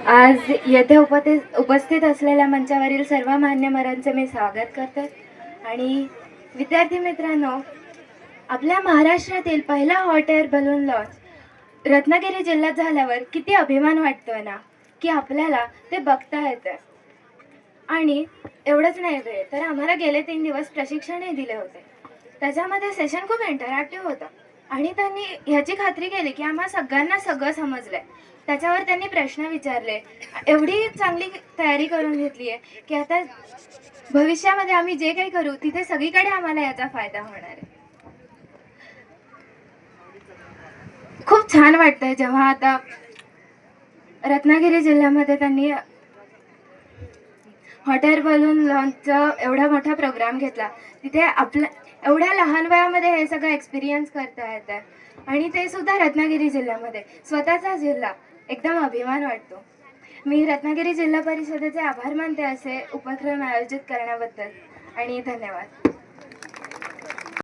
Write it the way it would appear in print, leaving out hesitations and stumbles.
आज येथे उपस्थित असलेल्या मंचावरील सर्व मान्यवरांचे मी स्वागत करते. आणि विद्यार्थी मित्रांनो, आपल्या महाराष्ट्रातील पहिला hot air balloon launch Ratnagiri जिल्ह्यात झाल्यावर किती अभिमान वाटतोय ना, की आपल्याला ते बघता येतं. आणि एवढंच नाही तर आम्हाला गेले 3 दिवस प्रशिक्षणही दिले होते. त्याच्यामध्ये सेशन खूप इंटरॅक्टिव्ह होतं आणि त्यांनी ह्याची खात्री केली की आम्हा सगळ्यांना सगळं समजलंय. त्याच्यावर त्यांनी प्रश्न विचारले. एवढी चांगली तयारी करून घेतली आहे की आता भविष्यामध्ये आम्ही जे काही करू तिथे सगळीकडे आम्हाला याचा फायदा होणार आहे. खूप छान वाटतंय जेव्हा आता रत्नागिरी जिल्ह्यामध्ये त्यांनी हॉट एअर बलून लॉन्चचा एवढा मोठा प्रोग्राम घेतला. तिथे आपल्या एवढ्या लहान वयामध्ये हे सगळं एक्सपिरियन्स करता येतं आणि ते सुद्धा रत्नागिरी जिल्ह्यामध्ये. स्वतःचा जिल्हा एकदम अभिमान वाटतो. मी रत्नागिरी जिल्हा परिषदेचे आभार मानते असे उपक्रम आयोजित करण्याबद्दल आणि धन्यवाद.